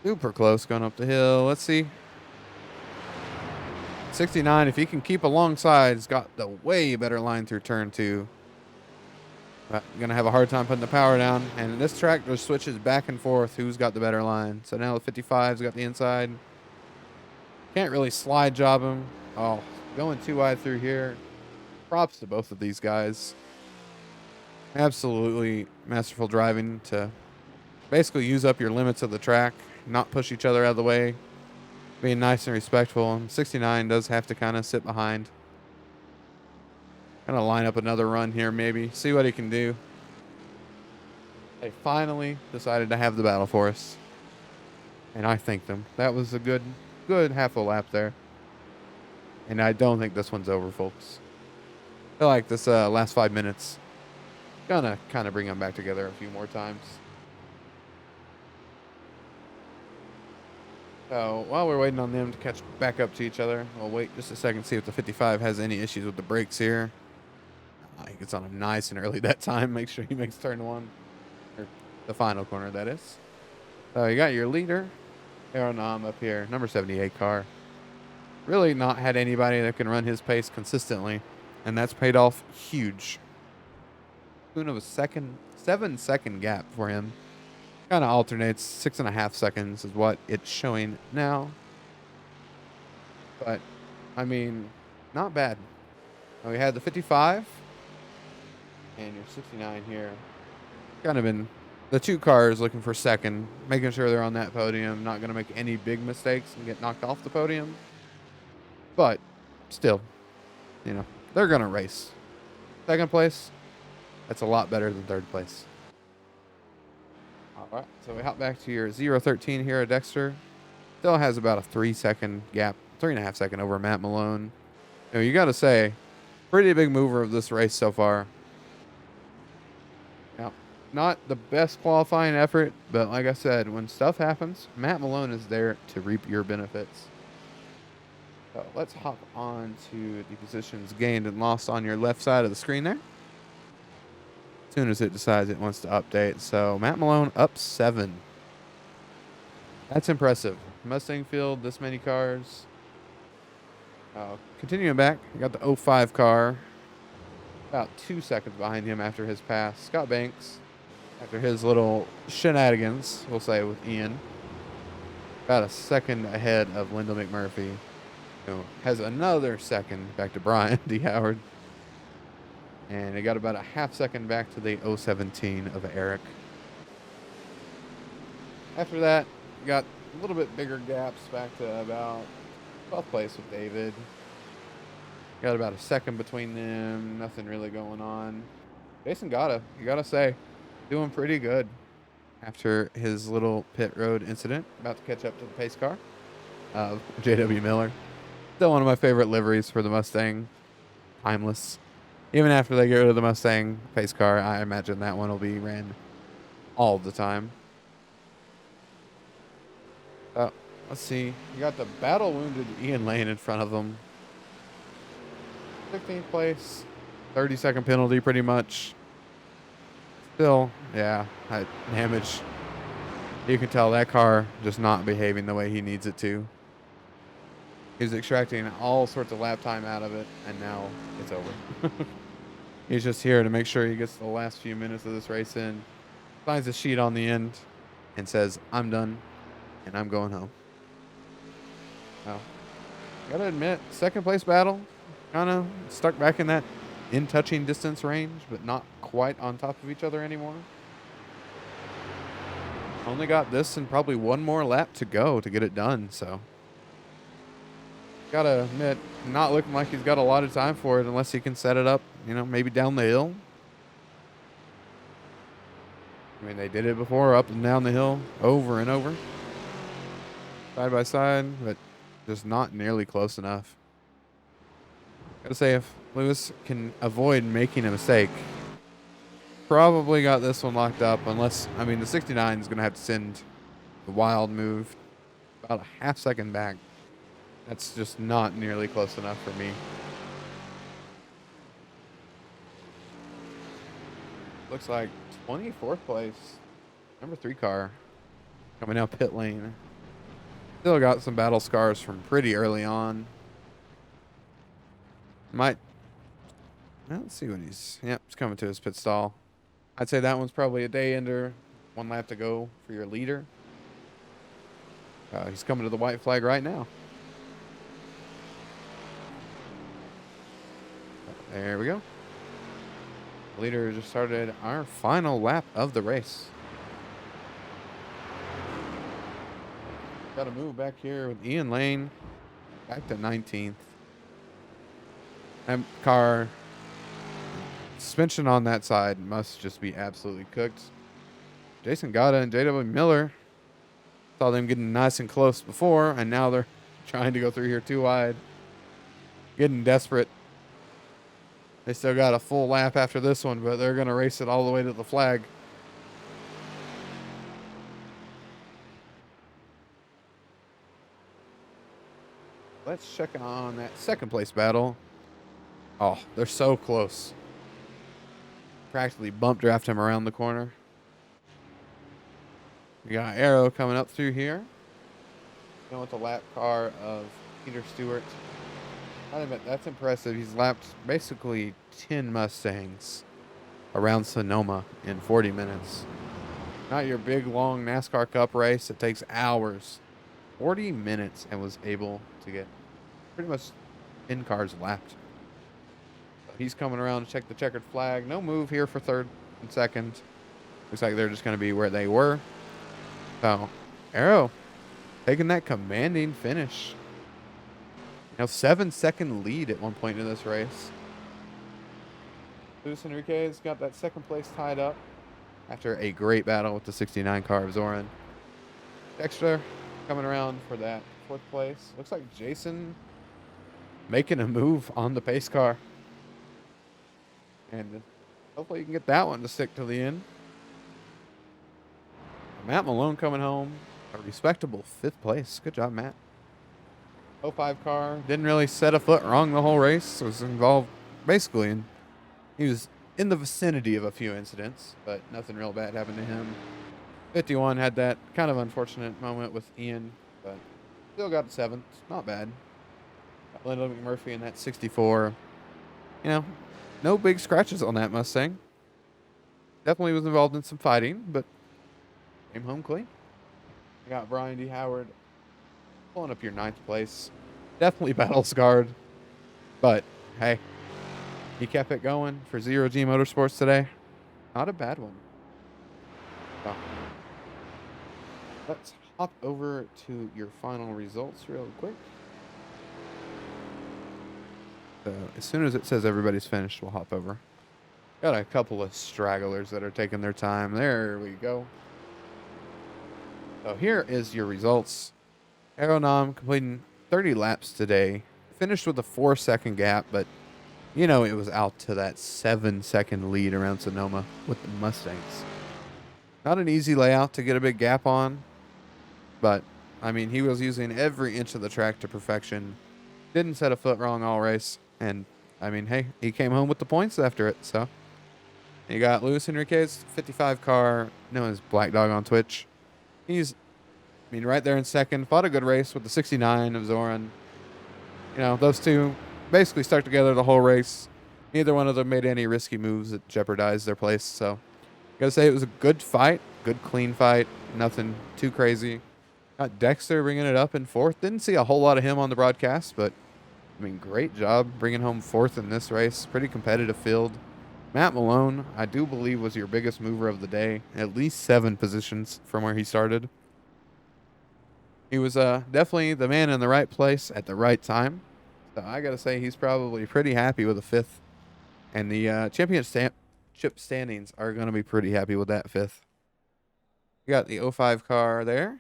Super close going up the hill. Let's see. 69, if he can keep alongside, he's got the way better line through turn 2. But going to have a hard time putting the power down. And this track just switches back and forth who's got the better line. So now the 55's got the inside. Can't really slide job him. Oh, going too wide through here. Props to both of these guys. Absolutely masterful driving to basically use up your limits of the track, not push each other out of the way, being nice and respectful. And 69 does have to kind of sit behind. Gonna line up another run here, maybe. See what he can do. They finally decided to have the battle for us. And I thank them. That was a good half a lap there. And I don't think this one's over, folks. I feel like this last 5 minutes gonna kind of bring them back together a few more times. So while we're waiting on them to catch back up to each other, we'll wait just a second to see if the 55 has any issues with the brakes here. He gets on him nice and early that time. Make sure he makes turn 1. Or the final corner, that is. So you got your leader, Aeronam, up here. Number 78 car. Really not had anybody that can run his pace consistently. And that's paid off huge. Tune of a 7-second gap for him. Kind of alternates. 6.5 seconds is what it's showing now. But, I mean, not bad. Now we had the 55. And your 69 here. Kind of been the 2 cars looking for second. Making sure they're on that podium. Not going to make any big mistakes and get knocked off the podium. But, still, you know, they're going to race. Second place, that's a lot better than third place. All right, so we hop back to your 013 here at Dexter. Still has about a 3-second gap, 3.5 second over Matt Malone. You know, you got to say, pretty big mover of this race so far. Now, not the best qualifying effort, but like I said, when stuff happens, Matt Malone is there to reap your benefits. So let's hop on to the positions gained and lost on your left side of the screen there. soon as it decides it wants to update. So Matt Malone up 7. That's impressive. Mustang field, this many cars. Continuing back, you got the '05 car. About 2 seconds behind him after his pass. Scott Banks, after his little shenanigans, we'll say, with Ian. About a second ahead of Wendell McMurphy, who has another second back to Brian D. Howard. And it got about a half second back to the 017 of Eric. After that, you got a little bit bigger gaps back to about 12th place with David. Got about a second between them. Nothing really going on. Jason Gotta, you gotta say, doing pretty good after his little pit road incident. About to catch up to the pace car of J.W. Miller. Still one of my favorite liveries for the Mustang. Timeless. Even after they get rid of the Mustang pace car, I imagine that one will be ran all the time. Let's see. You got the battle wounded Ian Lane in front of them. 15th place. 30-second penalty pretty much. Still, yeah, damage. You can tell that car just not behaving the way he needs it to. He's extracting all sorts of lap time out of it, and now it's over. He's just here to make sure he gets the last few minutes of this race in. Signs a sheet on the end and says, I'm done, and I'm going home. Now, gotta admit, second place battle, kind of stuck back in that in-touching distance range, but not quite on top of each other anymore. Only got this and probably one more lap to go to get it done, so. Gotta admit, not looking like he's got a lot of time for it unless he can set it up, maybe down the hill. I mean, they did it before, up and down the hill, over and over. Side by side, but just not nearly close enough. Gotta say, if Lewis can avoid making a mistake, probably got this one locked up, unless, the 69 is going to have to send the wild move about a half second back. That's just not nearly close enough for me. Looks like 24th place. Number 3 car coming out pit lane. Still got some battle scars from pretty early on. Let's see when he's coming to his pit stall. I'd say that one's probably a day ender. 1 lap to go for your leader. He's coming to the white flag right now. There we go. The leader just started our final lap of the race. Got to move back here with Ian Lane. Back to 19th. That car, suspension on that side must just be absolutely cooked. Jason Gotta and J.W. Miller, saw them getting nice and close before, and now they're trying to go through here too wide. Getting desperate. They still got a full lap after this one, but they're going to race it all the way to the flag. Let's check on that second place battle. Oh, they're so close. Practically bump draft him around the corner. We got Arrow coming up through here. Going with the lap car of Peter Stewart. I admit, that's impressive. He's lapped basically 10 Mustangs around Sonoma in 40 minutes. Not your big, long NASCAR Cup race. It takes hours. 40 minutes and was able to get pretty much 10 cars lapped. So he's coming around to check the checkered flag. No move here for third and second. Looks like they're just going to be where they were. So, Arrow taking that commanding finish. 7-second lead at one point in this race. Luis Enriquez got that second place tied up after a great battle with the 69 car of Zoran. Dexter coming around for that 4th place. Looks like Jason making a move on the pace car. And hopefully you can get that one to stick to the end. Matt Malone coming home. A respectable 5th place. Good job, Matt. 05 car. Didn't really set a foot wrong the whole race. Was involved basically in. He was in the vicinity of a few incidents, but nothing real bad happened to him. 51 had that kind of unfortunate moment with Ian, but still got 7th. Not bad. Got Lyndon McMurphy in that 64. You know, no big scratches on that Mustang. Definitely was involved in some fighting, but came home clean. I got Brian D. Howard pulling up your 9th place. Definitely battle scarred, but hey, he kept it going for Zero G Motorsports today. Not a bad one. So, let's hop over to your final results real quick. So as soon as it says everybody's finished, we'll hop over. Got a couple of stragglers that are taking their time. There we go. So here is your results. Aeronom completing 30 laps today. Finished with a 4-second gap, but you know it was out to that 7-second lead around Sonoma with the Mustangs. Not an easy layout to get a big gap on, but I mean, he was using every inch of the track to perfection. Didn't set a foot wrong all race, and I mean, hey, he came home with the points after it. So you got Luis Enriquez, 55 car, known as Black Dog on Twitch. He's, I mean, right there in second. Fought a good race with the 69 of Zoran. You know, those two basically stuck together the whole race. Neither one of them made any risky moves that jeopardized their place. So, gotta say it was a good fight, good clean fight. Nothing too crazy. Got Dexter bringing it up in 4th. Didn't see a whole lot of him on the broadcast, but I mean, great job bringing home 4th in this race. Pretty competitive field. Matt Malone, I do believe, was your biggest mover of the day. At least 7 positions from where he started. He was definitely the man in the right place at the right time. So I got to say he's probably pretty happy with a 5th. And the championship standings are going to be pretty happy with that 5th. You got the '05 car there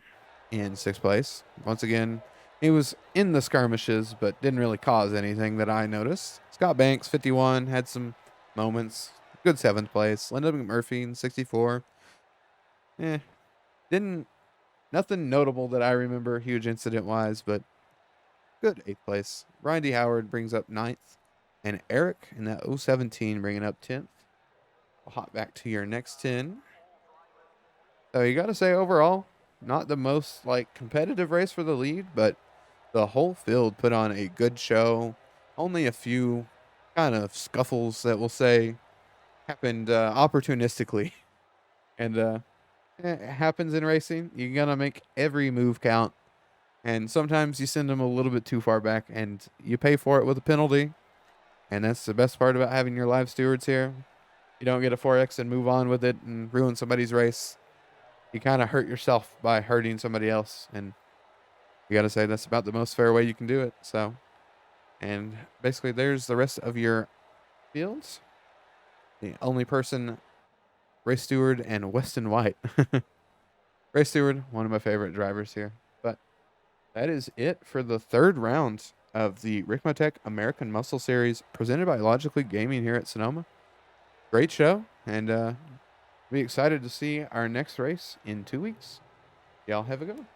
in 6th place. Once again, he was in the skirmishes, but didn't really cause anything that I noticed. Scott Banks, 51, had some moments. Good 7th place. Lyndon McMurphy in 64. Didn't Nothing notable that I remember huge incident-wise, but good 8th place. Brian D. Howard brings up 9th. And Eric in that 017 bringing up 10th. We'll hop back to your next 10. So you got to say overall, not the most like competitive race for the lead, but the whole field put on a good show. Only a few kind of scuffles that we'll say happened opportunistically. And it happens in racing. You got to make every move count. And sometimes you send them a little bit too far back and you pay for it with a penalty. And that's the best part about having your live stewards here. You don't get a 4X and move on with it and ruin somebody's race. You kind of hurt yourself by hurting somebody else. And you got to say that's about the most fair way you can do it. So, and basically there's the rest of your fields. The only person, Race Steward and Weston White. Race Steward, one of my favorite drivers here. But that is it for the 3rd round of the Ricmotech American Muscle Series presented by Logically Gaming here at Sonoma. Great show, and be excited to see our next race in 2 weeks. Y'all have a good one.